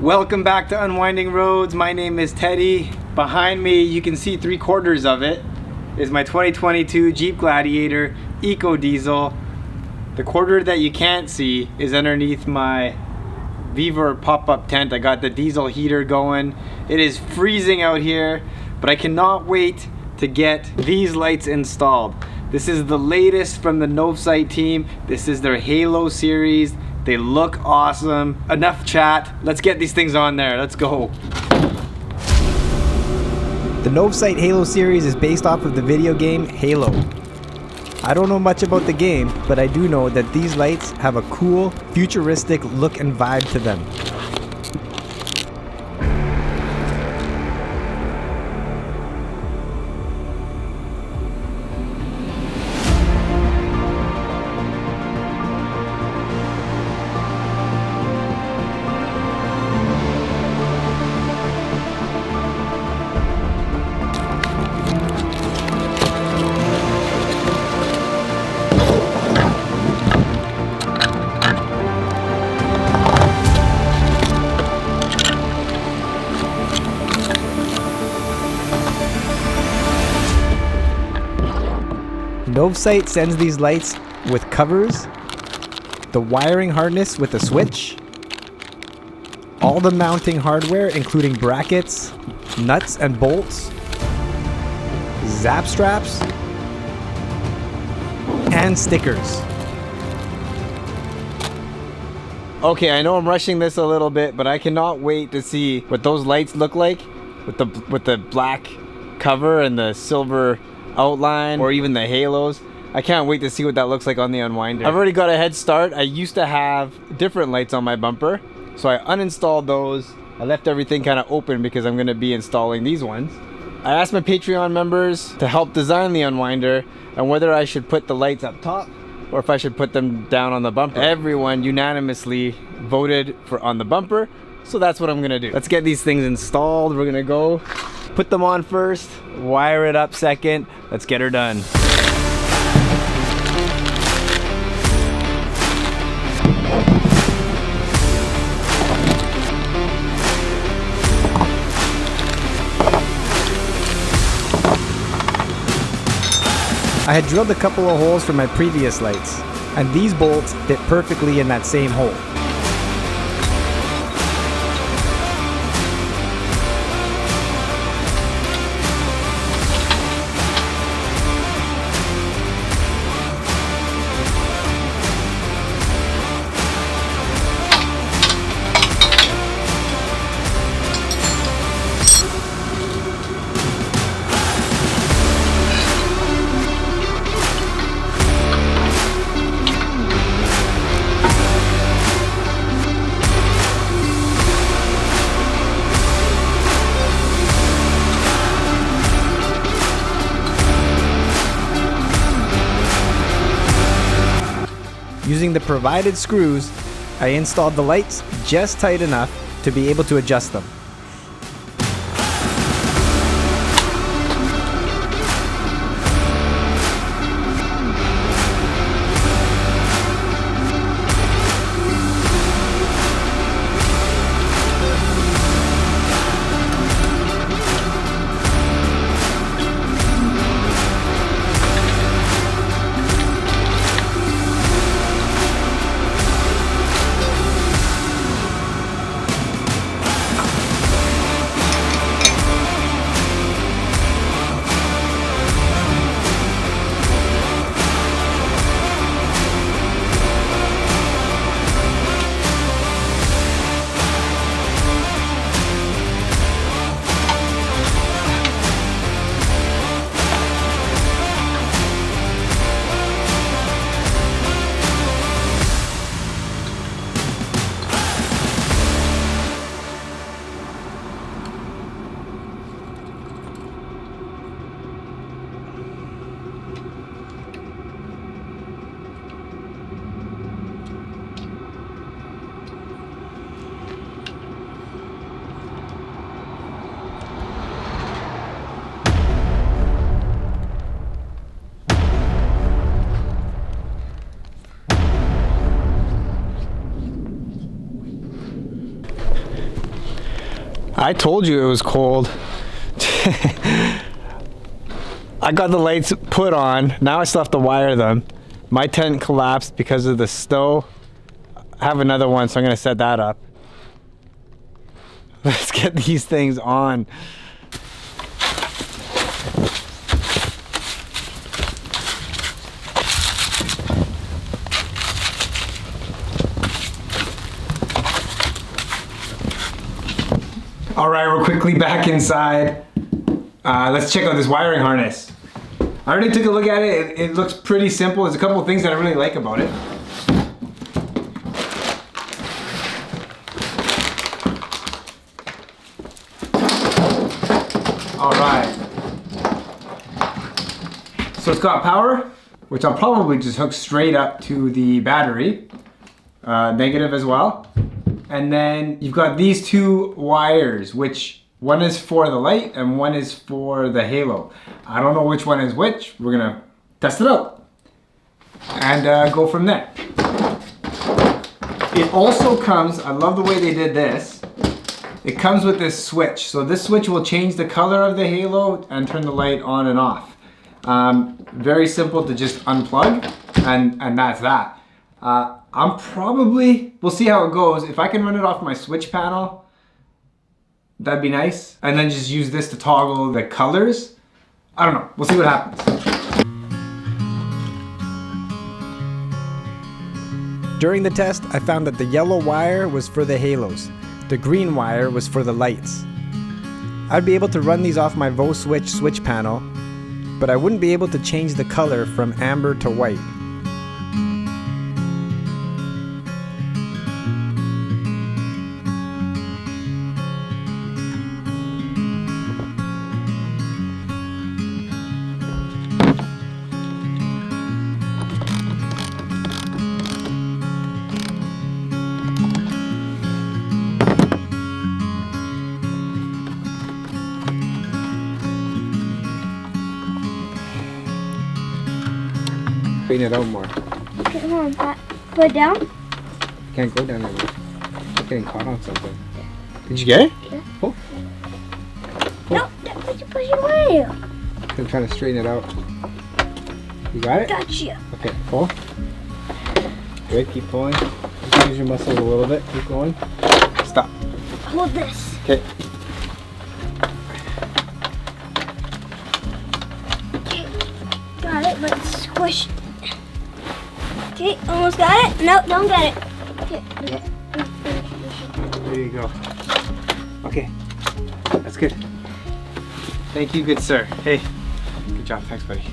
Welcome back to Unwinding Roads. My name is Teddy. Behind me, you can see 3/4 of it, is my 2022 Jeep Gladiator Ecodiesel. The quarter that you can't see is underneath my Vevor pop-up tent. I got the diesel heater going. It is freezing out here, but I cannot wait to get these lights installed. This is the latest from the Novsight team. This is their Halo series. They look awesome. Enough chat. Let's get these things on there. Let's go. The Novsight Halo series is based off of the video game Halo. I don't know much about the game, but I do know that these lights have a cool, futuristic look and vibe to them. Novsight sends these lights with covers, the wiring harness with a switch, all the mounting hardware including brackets, nuts and bolts, zap straps, and stickers. Okay, I know I'm rushing this a little bit, but I cannot wait to see what those lights look like with the black cover and the silver outline, or even the halos. I can't wait to see what that looks like on the Unwinder. I've already got a head start. I used to have different lights on my bumper, so I uninstalled those. I left everything kind of open because I'm going to be installing these ones. I asked my Patreon members to help design the Unwinder and whether I should put the lights up top or if I should put them down on the bumper. Everyone unanimously voted for on the bumper, so that's what I'm going to do. Let's get these things installed. We're going to go put them on first, wire it up second. Let's get her done. I had drilled a couple of holes for my previous lights, and these bolts fit perfectly in that same hole. Using the provided screws, I installed the lights just tight enough to be able to adjust them. I told you it was cold. I got the lights put on. Now I still have to wire them. My tent collapsed because of the snow. I have another one, so I'm gonna set that up. Let's get these things on. All right, we're quickly back inside. Let's check out this wiring harness. I already took a look at it. It looks pretty simple. There's a couple of things that I really like about it. All right. So it's got power, which I'll probably just hook straight up to the battery. Negative as well. And then you've got these two wires, which one is for the light and one is for the halo. I don't know which one is which. We're gonna test it out and go from there. It also comes, I love the way they did this. It comes with this switch. So this switch will change the color of the halo and turn the light on and off. Very simple to just unplug and that's that. We'll see how it goes. If I can run it off my switch panel, that'd be nice. And then just use this to toggle the colors. I don't know, we'll see what happens. During the test, I found that the yellow wire was for the halos. The green wire was for the lights. I'd be able to run these off my switch panel, but I wouldn't be able to change the color from amber to white. Straighten it out more. Okay, come on, Pat. Put it down. You can't go down there. You're getting caught on something. Did you get it? Yeah. Pull. No, push it away. I'm trying to straighten it out. You got it? Gotcha. Okay, pull. Good, keep pulling. Just use your muscles a little bit. Keep going. Stop. Hold this. Okay. Okay, got it. Let's squish. Okay, almost got it. No, don't get it. Okay. Yep. There you go. Okay, that's good. Thank you, good sir. Hey, good job. Thanks, buddy.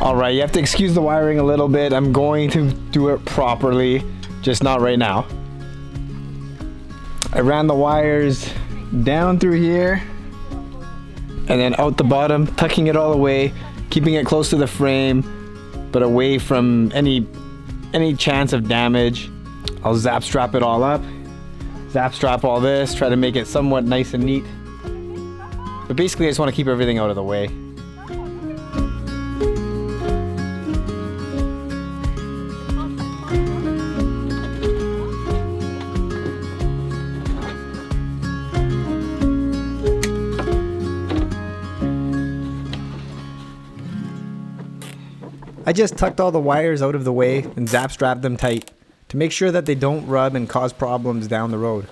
All right, you have to excuse the wiring a little bit. I'm going to do it properly, just not right now. I ran the wires down through here and then out the bottom, tucking it all away, keeping it close to the frame, but away from any chance of damage. I'll zap strap it all up, zap strap all this, try to make it somewhat nice and neat. But basically I just want to keep everything out of the way. I just tucked all the wires out of the way and zap strapped them tight to make sure that they don't rub and cause problems down the road.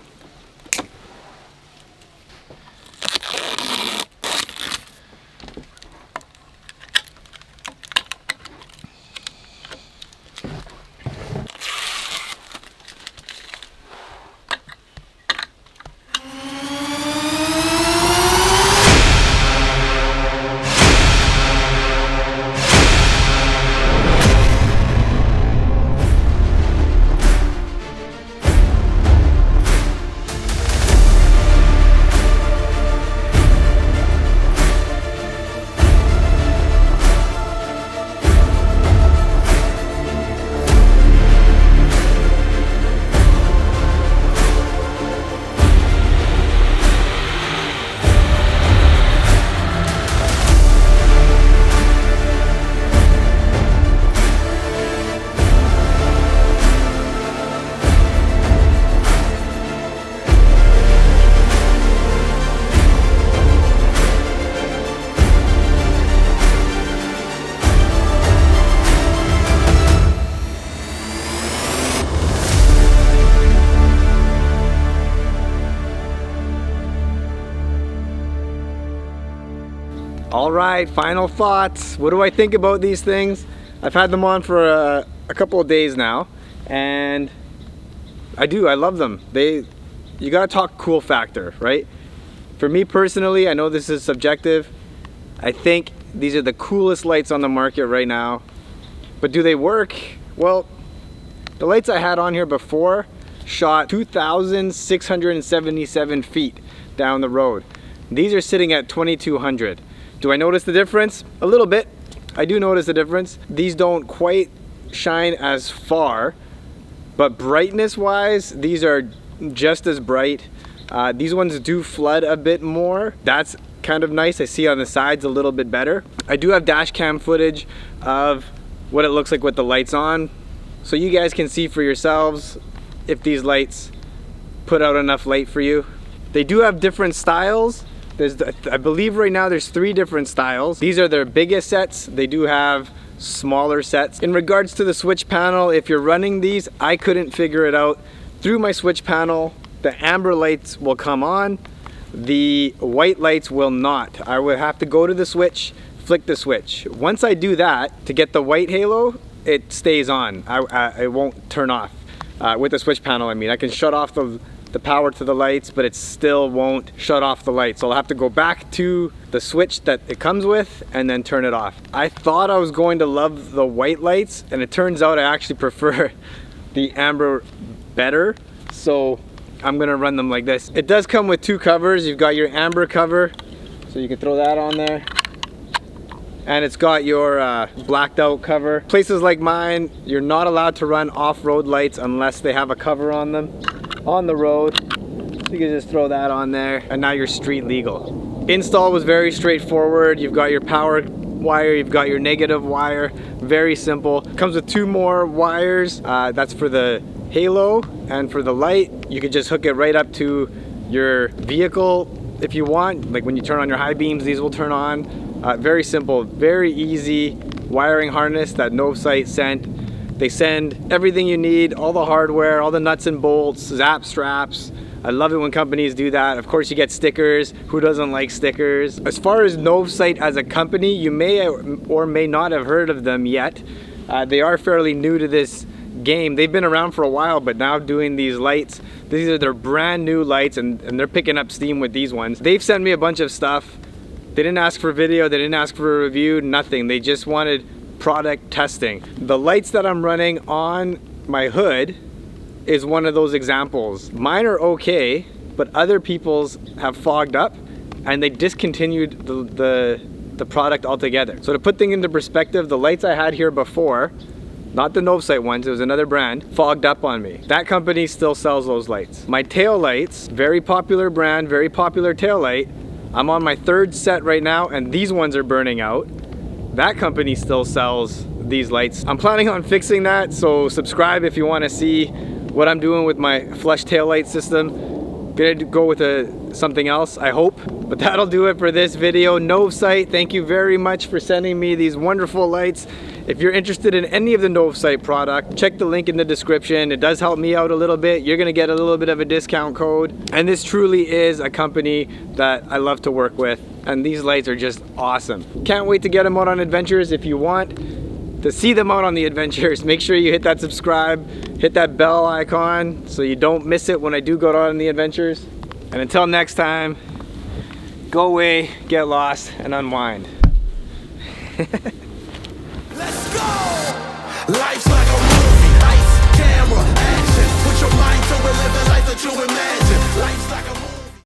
All right, final thoughts. What do I think about these things? I've had them on for a couple of days now, and I love them. You gotta talk cool factor, right? For me personally, I know this is subjective. I think these are the coolest lights on the market right now. But do they work? Well, the lights I had on here before shot 2,677 feet down the road. These are sitting at 2,200. Do I notice the difference? A little bit. I do notice the difference. These don't quite shine as far, but brightness wise, these are just as bright. These ones do flood a bit more. That's kind of nice. I see on the sides a little bit better. I do have dash cam footage of what it looks like with the lights on, so you guys can see for yourselves if these lights put out enough light for you. They do have different styles. I believe right now there's 3 different styles. These are their biggest sets. They do have smaller sets. In regards to the switch panel, if you're running these, I couldn't figure it out. Through my switch panel, the amber lights will come on, the white lights will not. I would have to go to the switch, flick the switch. Once I do that, to get the white halo, it stays on. It won't turn off. With the switch panel, I mean. I can shut off the power to the lights, but it still won't shut off the lights. So I'll have to go back to the switch that it comes with and then turn it off. I thought I was going to love the white lights, and it turns out I actually prefer the amber better. So I'm gonna run them like this. It does come with 2 covers. You've got your amber cover, so you can throw that on there. And it's got your blacked out cover. Places like mine, you're not allowed to run off-road lights unless they have a cover on them on the road. So you can just throw that on there, and now you're street legal. Install was very straightforward. You've got your power wire, you've got your negative wire, very simple. Comes with 2 more wires. That's for the halo, and for the light, you can just hook it right up to your vehicle if you want. Like when you turn on your high beams, these will turn on. Very simple, very easy wiring harness that Novsight sent. They send everything you need, all the hardware, all the nuts and bolts, zap straps. I love it when companies do that. Of course, you get stickers. Who doesn't like stickers? As far as Novsight as a company, you may or may not have heard of them yet. They are fairly new to this game. They've been around for a while, but now doing these lights, these are their brand new lights, and they're picking up steam with these ones. They've sent me a bunch of stuff. They didn't ask for video, they didn't ask for a review, nothing. They just wanted product testing. The lights that I'm running on my hood is one of those examples. Mine are okay, but other people's have fogged up and they discontinued the product altogether. So to put things into perspective, the lights I had here before, not the Novsight ones, it was another brand, fogged up on me. That company still sells those lights. My tail lights, very popular brand, very popular tail light. I'm on my 3rd set right now, and these ones are burning out. That company still sells these lights. I'm planning on fixing that, so subscribe if you want to see what I'm doing with my flush tail light system. Gonna go with something else, I hope. But that'll do it for this video. Novsight, thank you very much for sending me these wonderful lights. If you're interested in any of the Novsight product, check the link in the description. It does help me out a little bit. You're gonna get a little bit of a discount code. And this truly is a company that I love to work with. And these lights are just awesome. Can't wait to get them out on adventures. If you want to see them out on the adventures, make sure you hit that subscribe, hit that bell icon so you don't miss it when I do go out on the adventures. And until next time, go away, get lost, and unwind. Let's go! Life's like a movie, lights, camera, action. Put your mind to it, live the life that you imagine. Life's like a movie.